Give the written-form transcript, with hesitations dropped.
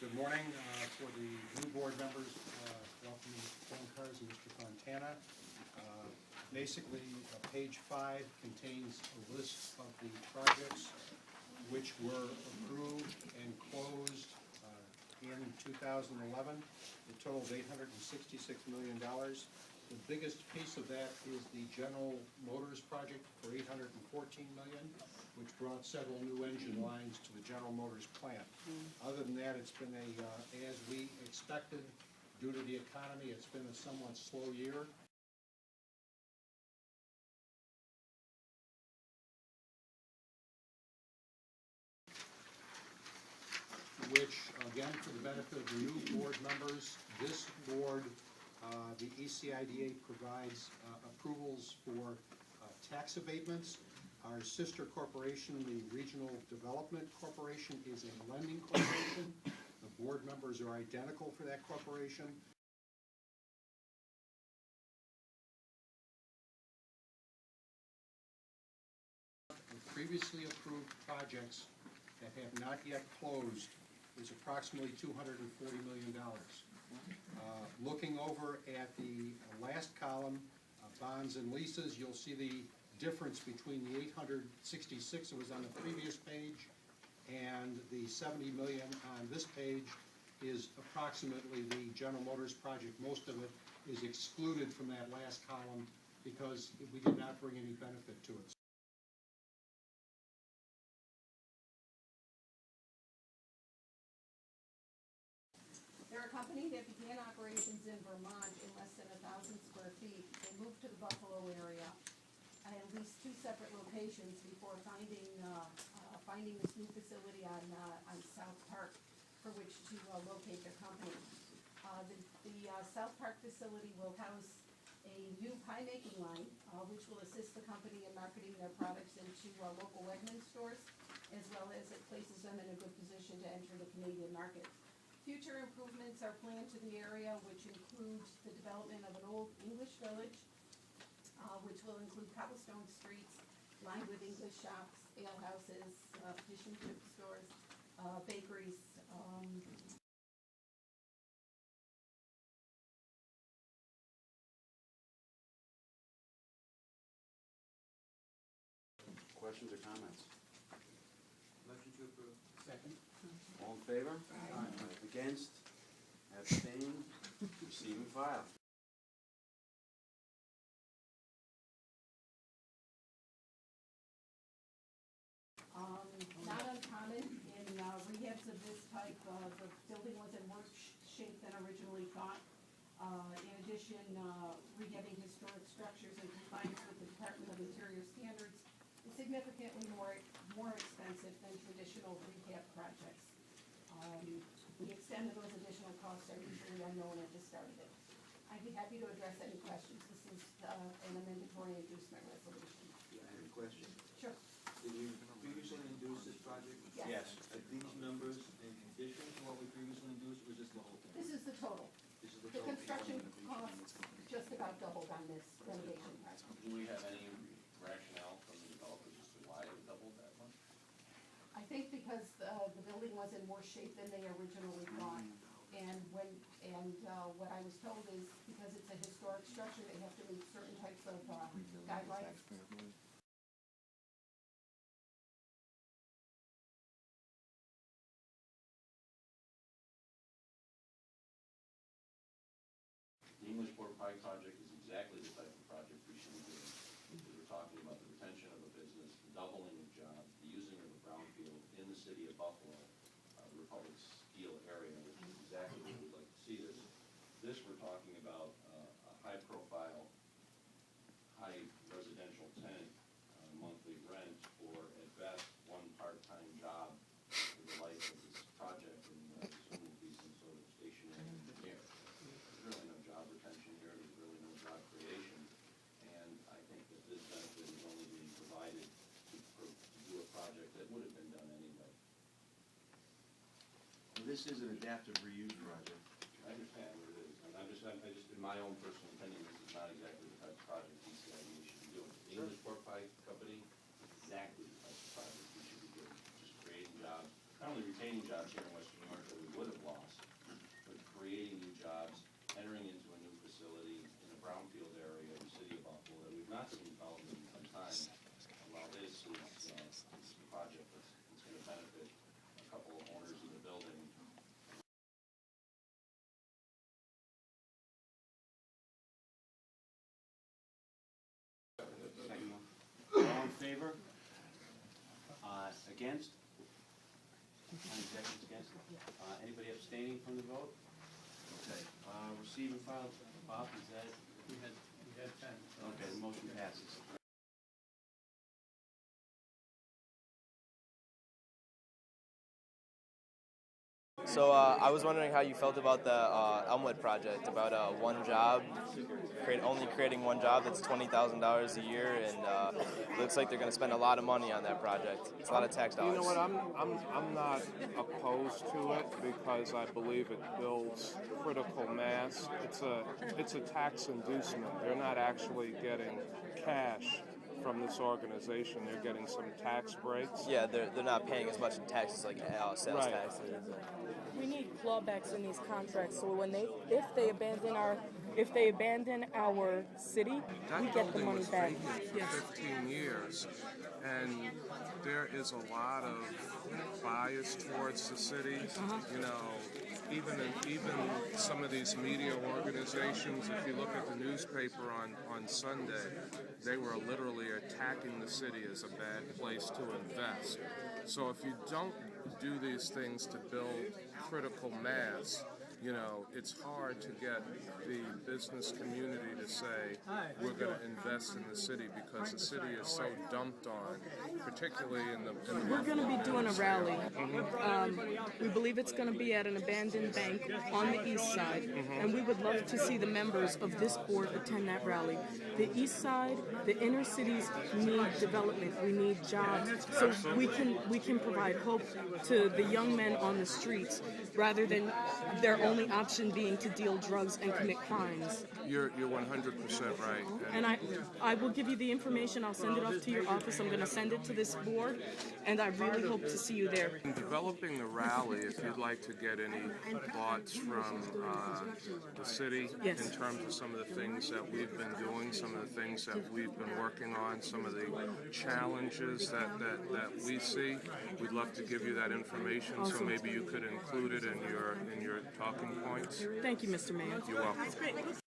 Good morning. For the new board members, welcome Mr. Cars and Mr. Fontana. Basically, page 5 contains a list of the projects which were approved and closed in 2011. The total of $866 million. The biggest piece of that is the General Motors project for $814 million, which brought several new engine lines to the General Motors plant. Other than that, it's been as we expected, due to the economy, it's been a somewhat slow year. Which, again, for the benefit of the new board members, this board, the ECIDA provides approvals for tax abatements. Our sister corporation, the Regional Development Corporation, is a lending corporation. The board members are identical for that corporation. The previously approved projects that have not yet closed is approximately $240 million. Looking over at the last column, bonds and leases, you'll see the difference between the 866 that was on the previous page and the 70 million on this page is approximately the General Motors project. Most of it is excluded from that last column because we did not bring any benefit to it. They're a company that began operations in Vermont in less than 1,000 square feet. They moved to the Buffalo area at least 2 separate locations before finding this new facility on South Park for which to locate their company. The South Park facility will house a new pie making line, which will assist the company in marketing their products into local Wegmans stores, as well as it places them in a good position to enter the Canadian market. Future improvements are planned to the area, which includes the development of an old English village, which will include cobblestone streets lined with English shops, ale houses, fish and chip stores, bakeries. Questions or comments? Motion to approve. Second. All in favor? Aye. Against? Abstain? Receive and file. Not uncommon in rehabs of this type. The building was in worse shape than originally thought. In addition, rehabbing historic structures in compliance with the Department of Interior standards is significantly more expensive than traditional rehab projects. The extent of those additional costs are usually unknown at the start of it. I'd be happy to address any questions. This is an amendatory inducement resolution. I have a question. Sure. Did you previously induce this project? Yes. Are these numbers in addition to what we previously induced, or is this the whole thing? This is the total. This is the The total. construction costs just about doubled on this renovation project. Do we have any rationale from the developers as to why it doubled that much? I think because the building was in worse shape than they originally thought. And what I was told is because it's a historic structure, they have to meet certain types of guidelines. The English Pork Pie project is exactly the type of project we should be doing. Because we're talking about the retention of a business, the doubling of jobs, the using of a brownfield in the city of Buffalo, the Republic Steel area, which is exactly where we'd like to see this. This, we're talking about a high-profile, high residential tenant, monthly rent, or at best, one part-time job for the life of this project, and soon will be some sort of stationary engineer. There's really no job retention here, there's really no job creation, and I think that this benefit is only being provided to do a project that would have been done anyway. Well, this is an adaptive reuse project. I understand what it is, and I just, in my own personal opinion, this is not exactly the type of project ECIDA should be doing. The English Pork Pie Company, exactly the type of project we should be doing, just creating jobs, not only retaining jobs here in Western New York that we would have lost, development in time. While this is a project that's gonna benefit a couple of owners of the building. Second one. All in favor? Against? Any seconds against? Anybody abstaining from the vote? Okay, receive and file, Bob, is that? We had 10. Okay, the motion passes. So I was wondering how you felt about the Elmwood project, about one job, only creating one job that's $20,000 a year, and looks like they're going to spend a lot of money on that project. It's a lot of tax dollars. You know what? I'm not opposed to it because I believe it builds critical mass. It's a tax inducement. They're not actually getting cash from this organization. They're getting some tax breaks. Yeah, they're not paying as much in taxes like sales Right. tax. We need clawbacks in these contracts, so if they abandon our city, That we get the building money was back. vacant for 15 years, and there is a lot of bias towards the city. You know, even some of these media organizations, if you look at the newspaper on Sunday, they were literally attacking the city as a bad place to invest. So if you don't do these things to build critical mass, you know, it's hard to get the business community to say we're going to invest in the city because the city is so dumped on, particularly in the We're going to be doing a rally. We believe it's going to be at an abandoned bank on the east side, and we would love to see the members of this board attend that rally. The east side, the inner cities need development. We need jobs, so we can provide hope to the young men on the streets rather than their only option being to deal drugs and commit crimes. You're 100% right. And I will give you the information. I'll send it off to your office. I'm going to send it to this board, and I really hope to see you there. In developing the rally, if you'd like to get any thoughts from the city Yes. in terms of some of the things that we've been doing, some of the things that we've been working on, some of the challenges that we see, we'd love to give you that information. So Awesome. maybe you could include it in your talking points. Thank you, Mr. Mayor. You're welcome.